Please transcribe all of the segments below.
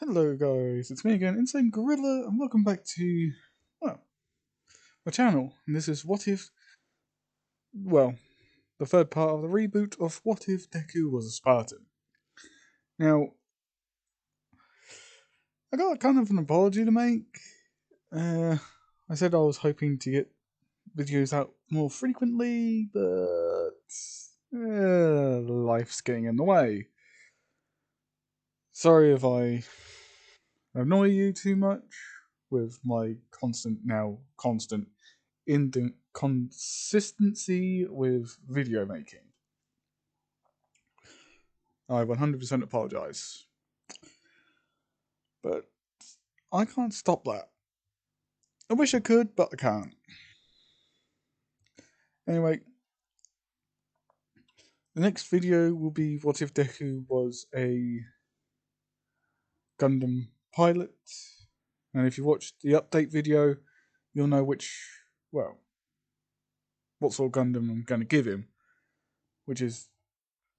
Hello guys, it's me again, Insane Gorilla, and welcome back to, well, my channel. And this is the third part of the reboot of What If Deku Was a Spartan. Now, I got kind of an apology to make. I said I was hoping to get videos out more frequently, but life's getting in the way. Sorry if I annoy you too much with my constant inconsistency with video making. I 100% apologise. But I can't stop that. I wish I could, but I can't. Anyway, the next video will be what if Deku was a Gundam pilot. And if you watched the update video, you'll know what sort of Gundam I'm going to give him. Which is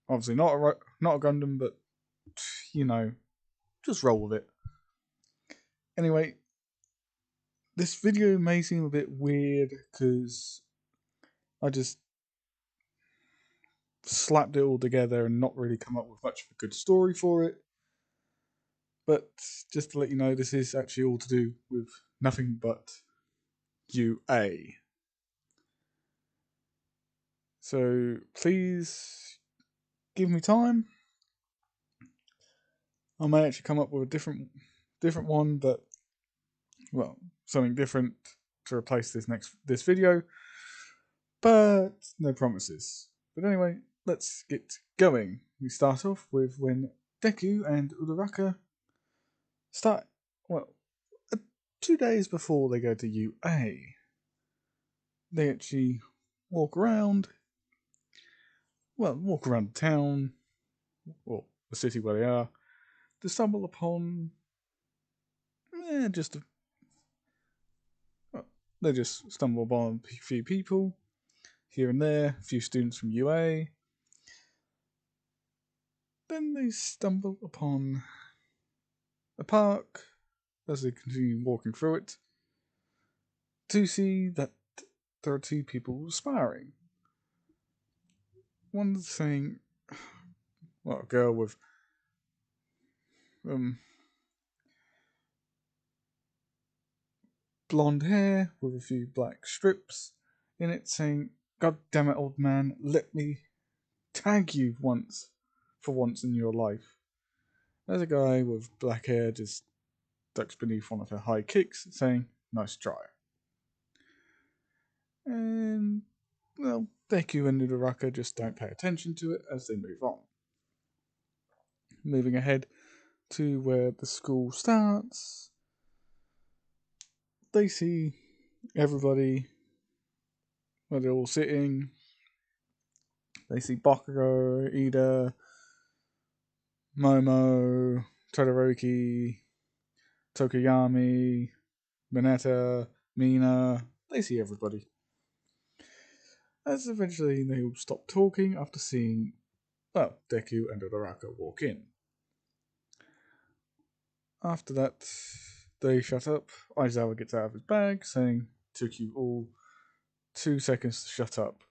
obviously not a Gundam, but, just roll with it. Anyway, this video may seem a bit weird because I just slapped it all together and not really come up with much of a good story for it. But just to let you know, this is actually all to do with nothing but UA. So please give me time. I may actually come up with a different one, but something different to replace this video. But no promises. But anyway, let's get going. We start off with when Deku and Uraraka start, 2 days before they go to UA. They actually walk around the town, or the city where they are, to stumble upon, they just stumble upon a few people, here and there, a few students from UA. Then they stumble upon a park as they continue walking through it to see that there are two people sparring. One's saying, a girl with blonde hair with a few black strips in it, saying, "God damn it, old man, let me tag you for once in your life." There's a guy with black hair just ducks beneath one of her high kicks, saying, "Nice try." And, Deku and Uraraka just don't pay attention to it as they move on. Moving ahead to where the school starts, they see everybody where they're all sitting. They see Bakugo, Ida, Momo, Todoroki, Tokoyami, Mineta, Mina. They see everybody. As eventually they all stop talking after seeing, Deku and Uraraka walk in. After that, they shut up. Aizawa gets out of his bag, saying, "Took you all 2 seconds to shut up.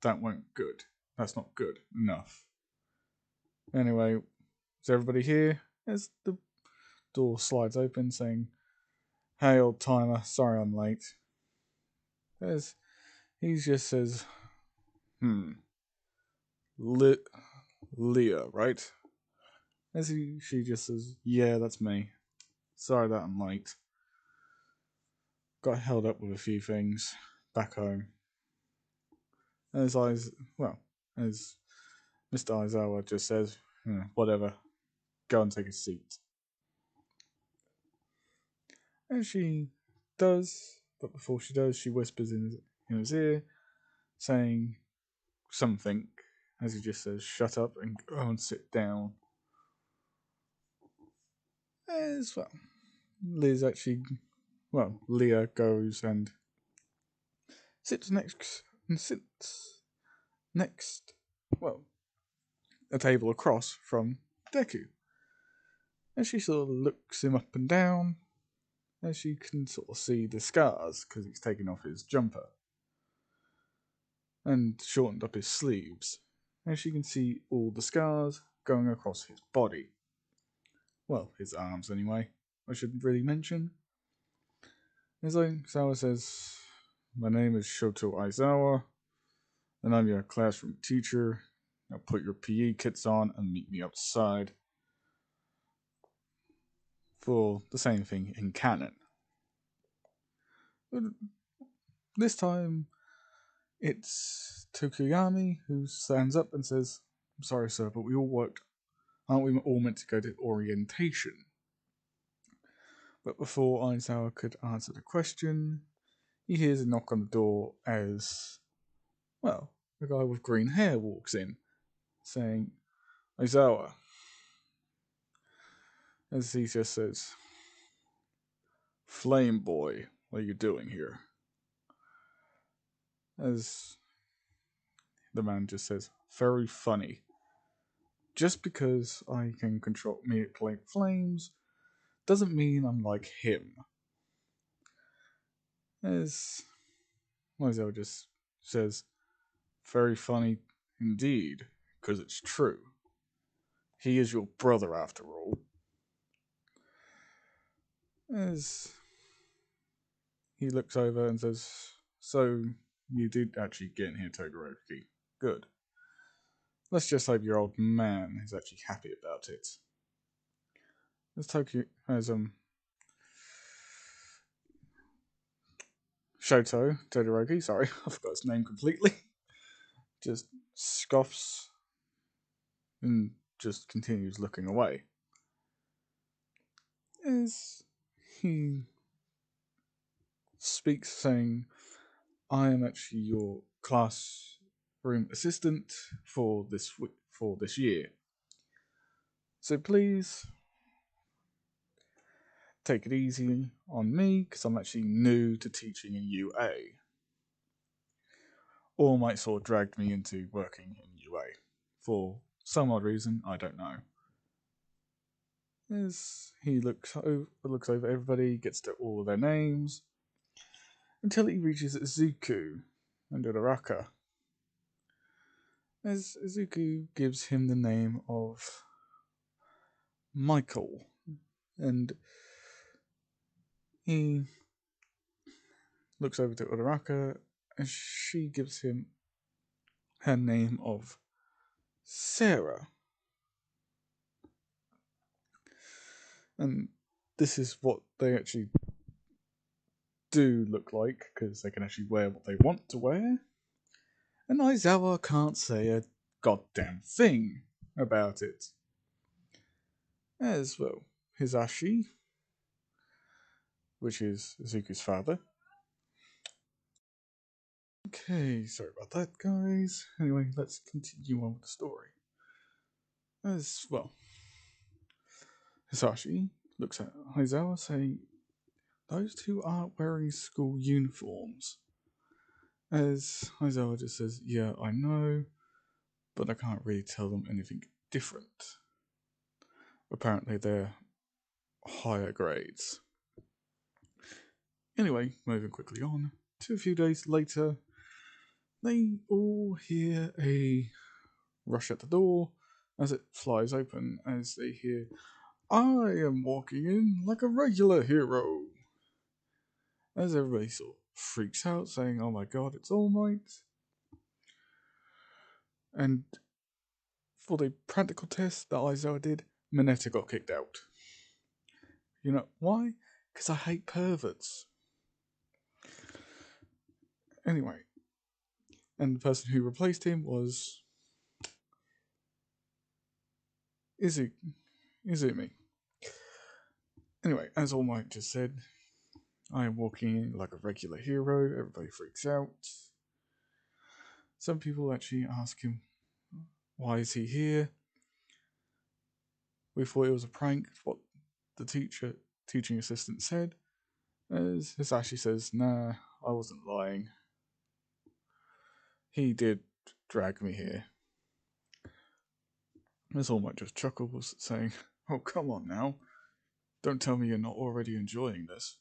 That weren't good. That's not good enough." Anyway, is everybody here? As the door slides open, saying, "Hey, old timer, sorry I'm late." As he just says, Leah, right? She just says, "Yeah, that's me. Sorry that I'm late. Got held up with a few things back home." As as Mr. Aizawa just says, "Whatever, go and take a seat." And she does, but before she does, she whispers in his ear, saying something, as he just says, "Shut up and go and sit down." As Leah goes and sits next, a table across from Deku. as she sort of looks him up and down, as you can sort of see the scars because he's taken off his jumper and shortened up his sleeves. As you can see all the scars going across his body. Well, his arms anyway, I should really mention. As Aizawa says, "My name is Shoto Aizawa, and I'm your classroom teacher. Now put your PE kits on and meet me outside for the same thing in canon." But this time, it's Tokoyami who stands up and says, "I'm sorry, sir, but aren't we all meant to go to orientation?" But before Aizawa could answer the question, he hears a knock on the door as, well, the guy with green hair walks in, saying, "Aizawa." As he just says, "Flame boy, what are you doing here?" As the man just says, "Very funny. Just because I can manipulate flames doesn't mean I'm like him." As Aizawa just says, "Very funny indeed, because it's true. He is your brother after all." As he looks over and says, "So, you did actually get in here, Todoroki. Good. Let's just hope your old man is actually happy about it." As Shoto Todoroki, sorry, I forgot his name completely, just scoffs and just continues looking away. As he speaks, saying, "I am actually your classroom assistant for this year. So please take it easy on me, because I'm actually new to teaching in UA." All Might sort of dragged me into working in UA for some odd reason, I don't know. As he looks over everybody, gets to all of their names, until he reaches Zuko and Uraraka. As Zuko gives him the name of Michael, and he looks over to Uraraka, and she gives him her name of Sarah. And this is what they actually do look like, because they can actually wear what they want to wear. And Aizawa can't say a goddamn thing about it. As well, Hisashi, which is Zuko's father. Okay, sorry about that, guys. Anyway, let's continue on with the story. As well, Hisashi looks at Aizawa, saying, "Those two aren't wearing school uniforms." As Aizawa just says, "Yeah, I know, but I can't really tell them anything different. Apparently, they're higher grades." Anyway, moving quickly on to a few days later, they all hear a rush at the door as it flies open, as they hear, "I am walking in like a regular hero." As everybody sort of freaks out, saying, "Oh my god, it's All Might." And for the practical test that Aizawa did, Mineta got kicked out. You know why? Because I hate perverts. Anyway, and the person who replaced him was Izumi. Anyway, as All Might just said, "I am walking in like a regular hero." Everybody freaks out. Some people actually ask him, "Why is he here?" We thought it was a prank, what the teaching assistant said. As Hisashi says, "Nah, I wasn't lying. He did drag me here." As All Might just chuckles, saying, "Oh, come on now. Don't tell me you're not already enjoying this.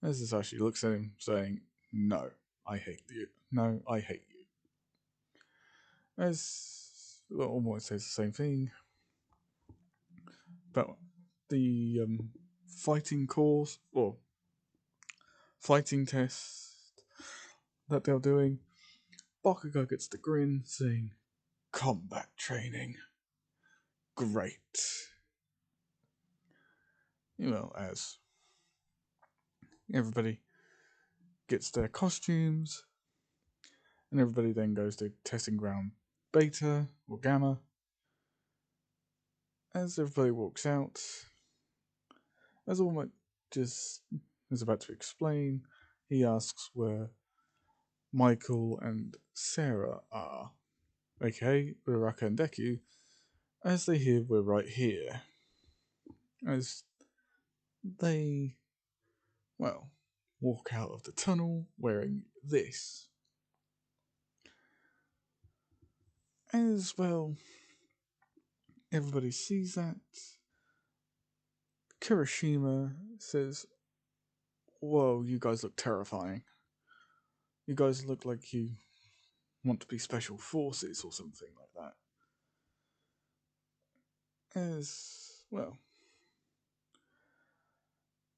As Sasashi looks at him, saying, No, I hate you. No, I hate you. As almost says the same thing. But the fighting course, or fighting test that they're doing, Bakugo gets the grin, saying, Combat training. Great. As everybody gets their costumes, and everybody then goes to testing ground beta or gamma. As everybody walks out, as All just is about to explain, he asks where Michael and Sarah are, aka Uraraka and Deku, as they hear we're right here. As they, walk out of the tunnel wearing this. As everybody sees that. Kirishima says, Whoa, you guys look terrifying. You guys look like you want to be special forces or something like that. As,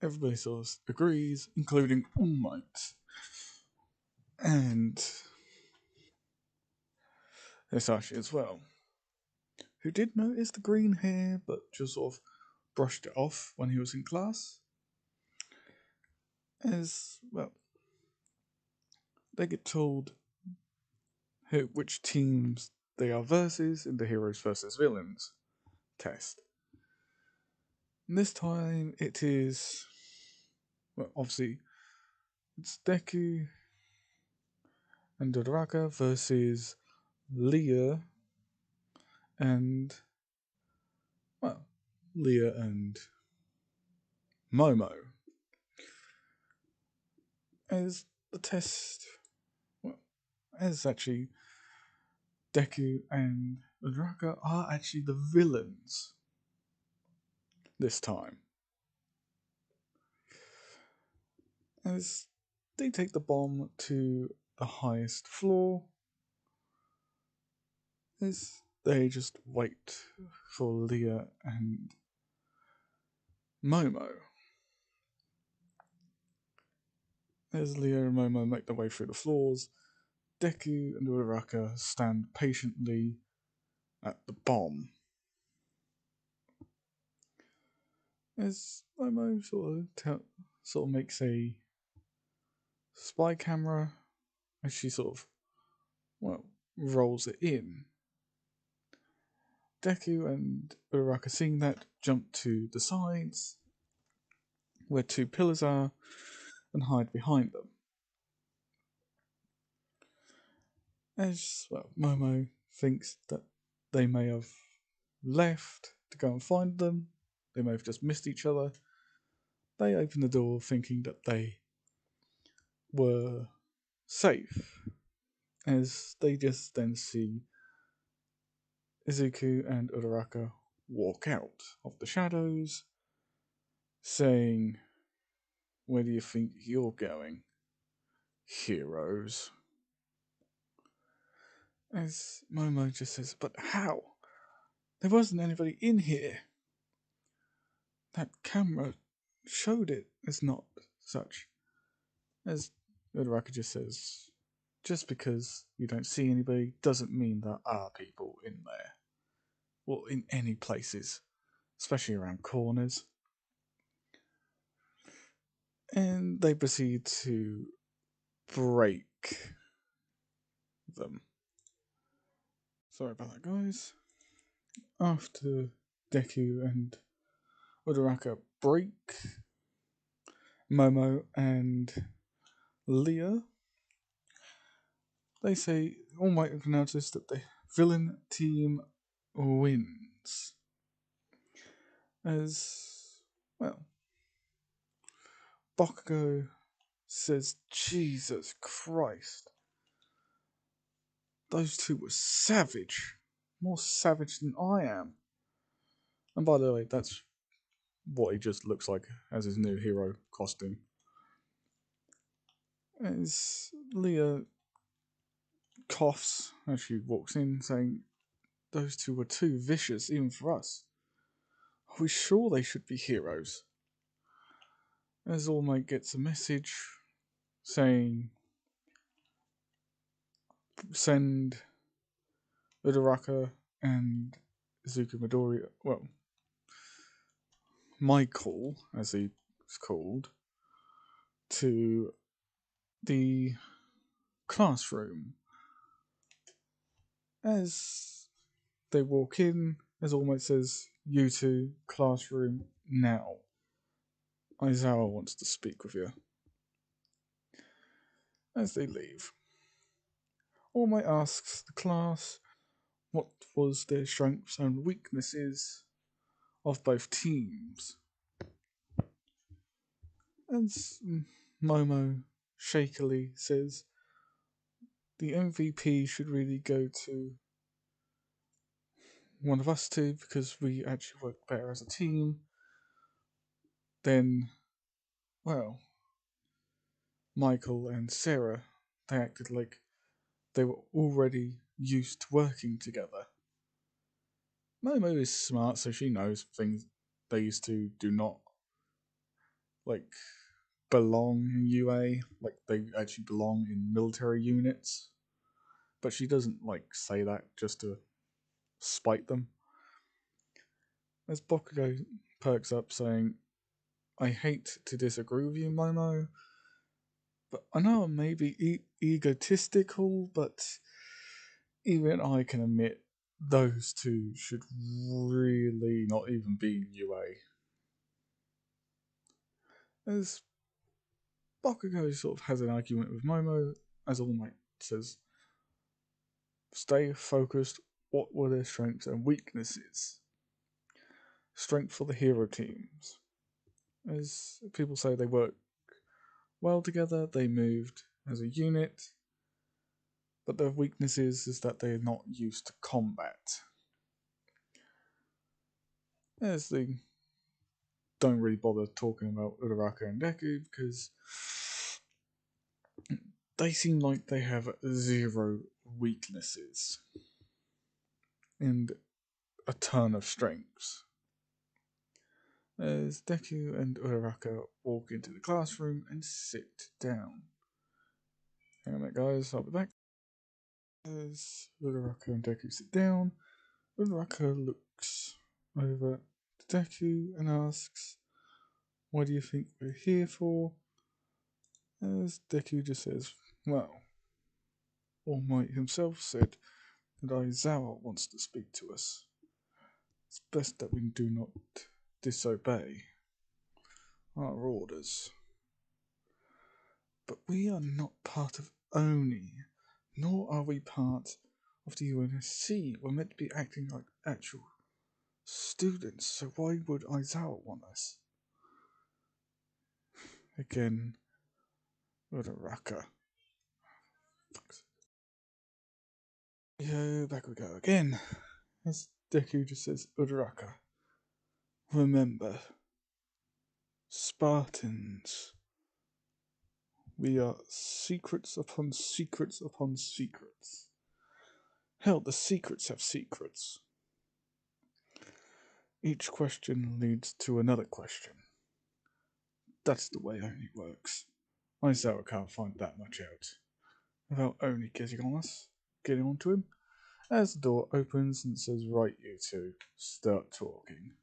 everybody sort of agrees, including All Might. And Hisashi as well, who did notice the green hair but just sort of brushed it off when he was in class. As, they get told which teams they are versus in the heroes versus villains test. And this time it is, obviously, it's Deku and Dodoraka versus Leah and, Leah and Momo. As the test, as actually Deku and Dodoraka are actually the villains this time. As they take the bomb to the highest floor, as they just wait for Leah and Momo. As Leah and Momo make their way through the floors, Deku and Uraraka stand patiently at the bomb. As Momo sort of makes a spy camera, as she rolls it in. Deku and Uraraka, seeing that, jump to the sides where two pillars are and hide behind them. As Momo thinks that they may have left to go and find them, they may have just missed each other. They open the door thinking that they were safe, as they just then see Izuku and Uraraka walk out of the shadows, saying, Where do you think you're going, heroes? As Momo just says, But how? There wasn't anybody in here. That camera showed it as not such. As Uraraka just says, Just because you don't see anybody doesn't mean there are people in there. Or in any places, especially around corners. And they proceed to break them. Sorry about that, guys. After Deku and Uraraka break Momo and Leah, they say All Might have noticed that the villain team wins. As, Bakugo says, Jesus Christ. Those two were savage. More savage than I am. And by the way, that's what he just looks like as his new hero costume. As Leah coughs as she walks in, saying, "Those two were too vicious, even for us. Are we sure they should be heroes?" As All Might gets a message saying, "Send Uraraka and Izuku Midori, well, Michael, as he's called, to the classroom." As they walk in, as All Might says, "You two, classroom now. Aizawa wants to speak with you." As they leave, All Might asks the class what was their strengths and weaknesses of both teams. As Momo shakily says, the MVP should really go to one of us two because we actually work better as a team. Then, well, Michael and Sarah, they acted like they were already used to working together. Momo is smart, so she knows things these two do not like belong in UA, like they actually belong in military units. But she doesn't like say that just to spite them. As Bakugo perks up, saying, "I hate to disagree with you, Momo, but I know I may be egotistical, but even I can admit those two should really not even be in UA." As Bakugo sort of has an argument with Momo, as All Might says, "Stay focused. What were their strengths and weaknesses?" Strength for the hero teams. As people say, they work well together, they moved as a unit, but their weaknesses is that they're not used to combat. As they don't really bother talking about Uraraka and Deku because they seem like they have zero weaknesses and a ton of strengths. As Deku and Uraraka walk into the classroom and sit down. Hang on a minute, guys, I'll be back. As Uraraka and Deku sit down, Uraraka looks over to Deku and asks, "What do you think we're here for?" As Deku just says, "Well, All Might himself said that Aizawa wants to speak to us. It's best that we do not disobey our orders. But we are not part of ONI, nor are we part of the UNSC. We're meant to be acting like actual students, so why would Aizawa want us?" Again, Uraraka. Yo, back we go again. As Deku just says, "Uraraka, remember, Spartans, we are secrets upon secrets upon secrets. Hell, the secrets have secrets. Each question leads to another question. That's the way ONI works. Aizawa can't find that much out without ONI getting on us, getting onto him." As the door opens and says, "Right, you two, start talking."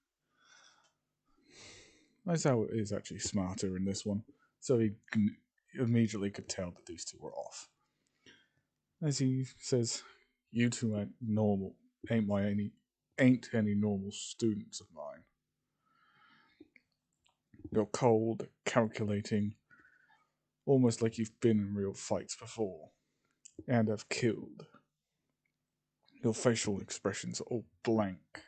Aizawa is actually smarter in this one, so he immediately could tell that these two were off. As he says, "You two ain't normal, ain't any normal students of mine. You're cold, calculating, almost like you've been in real fights before, and have killed. Your facial expressions are all blank."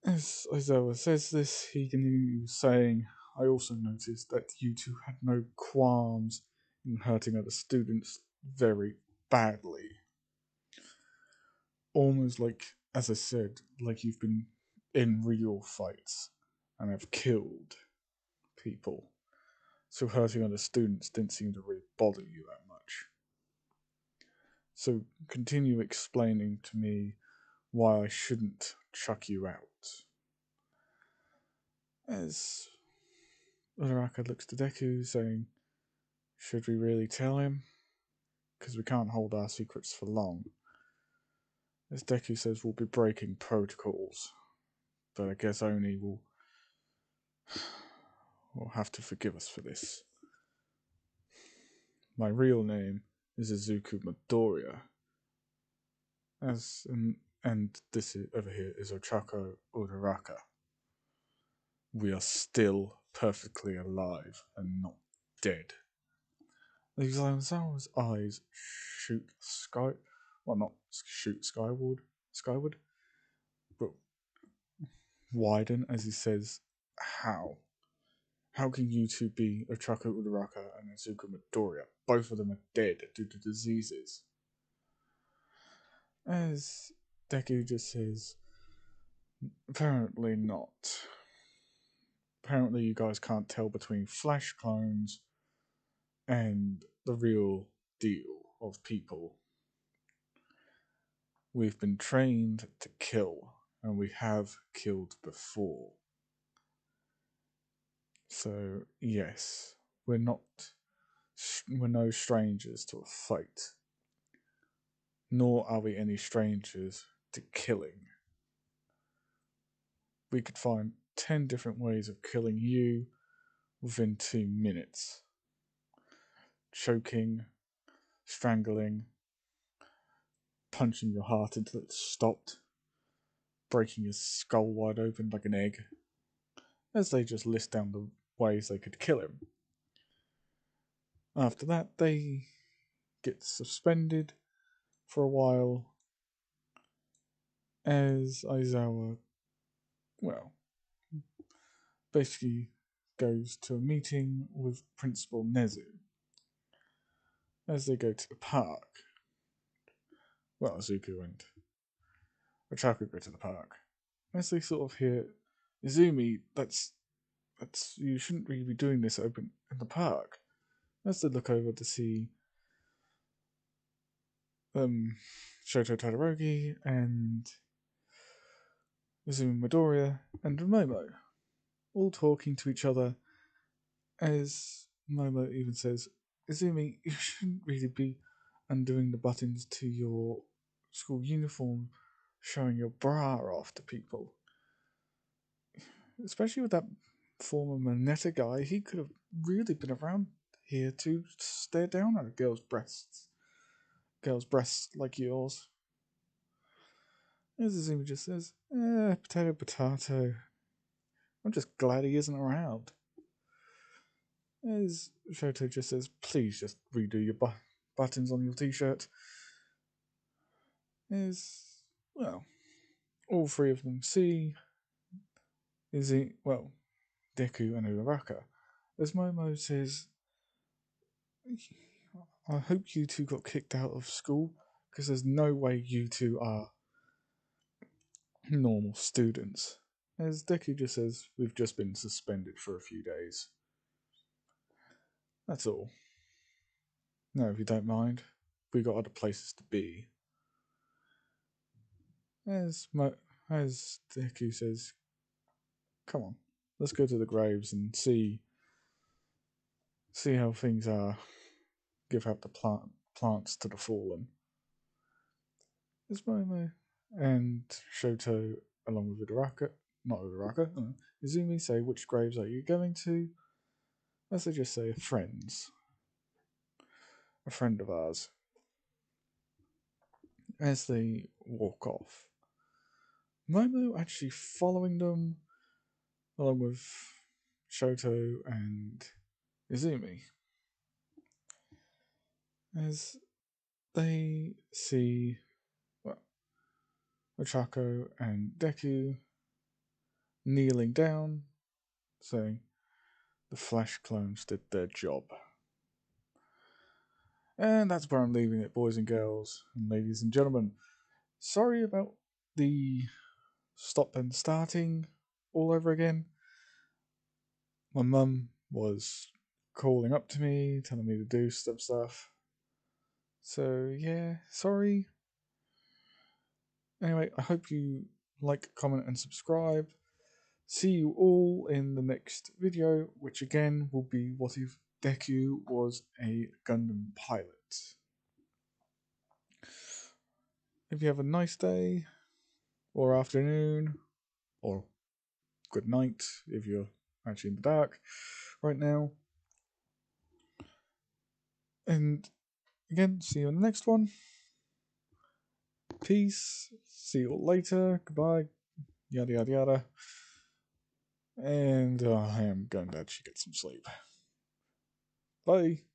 As Aizawa says this, he continues saying, "I also noticed that you two had no qualms in hurting other students very badly. Almost like, as I said, like you've been in real fights and have killed people. So hurting other students didn't seem to really bother you that much. So continue explaining to me why I shouldn't chuck you out. As Uraraka looks to Deku, saying, should we really tell him? Because we can't hold our secrets for long. As Deku says, we'll be breaking protocols. But I guess Oni will have to forgive us for this. My real name is Izuku Midoriya. And this over here is Ochako Uraraka. We are still perfectly alive and not dead. Aizawa's eyes shoot not shoot skyward, but widen as he says, how? How can you two be Ochako Uraraka and Izuku Midoriya? Both of them are dead due to diseases. As Deku just says, apparently not. Apparently you guys can't tell between flash clones and the real deal of people. We've been trained to kill, and we have killed before. So, yes, we're no strangers to a fight. Nor are we any strangers to killing. We could find 10 different ways of killing you within 2 minutes. Choking, strangling, punching your heart until it's stopped, breaking your skull wide open like an egg, as they just list down the ways they could kill him. After that, they get suspended for a while as Aizawa, basically goes to a meeting with Principal Nezu. As they go to the park, Izuku and Ochako go to the park. As they sort of hear, Izumi, that's you shouldn't really be doing this open in the park. As they look over to see Shoto Todoroki and Izumi Midoriya and Momo, all talking to each other, as Momo even says, Izumi, you shouldn't really be undoing the buttons to your school uniform, showing your bra off to people. Especially with that former Moneta guy, he could have really been around here to stare down at a girl's breasts like yours. As Izumi just says, potato. I'm just glad he isn't around. As Shoto just says, please just redo your buttons on your t-shirt. All three of them see Deku and Uraraka. As Momo says, I hope you two got kicked out of school, because there's no way you two are normal students. As Deku just says, we've just been suspended for a few days. That's all. No, if you don't mind, we got other places to be. As Deku says, come on, let's go to the graves and see how things are. Give up the plants to the fallen. As Momo and Shoto, along with Izumi say, which graves are you going to? As they just say, a friend of ours. As they walk off, Momo actually following them, along with Shoto and Izumi. As they see, Ochako and Deku kneeling down, saying, the Flash clones did their job. And that's where I'm leaving it, boys and girls, and ladies and gentlemen. Sorry about the stop and starting all over again. My mum was calling up to me, telling me to do some stuff. So yeah, sorry. Anyway, I hope you like, comment, and subscribe. See you all in the next video, which again will be what if Deku was a Gundam pilot. If you have a nice day, or afternoon, or good night if you're actually in the dark right now. And again, see you in the next one. Peace. See you all later. Goodbye. Yada yada yada. And I am going to actually get some sleep. Bye.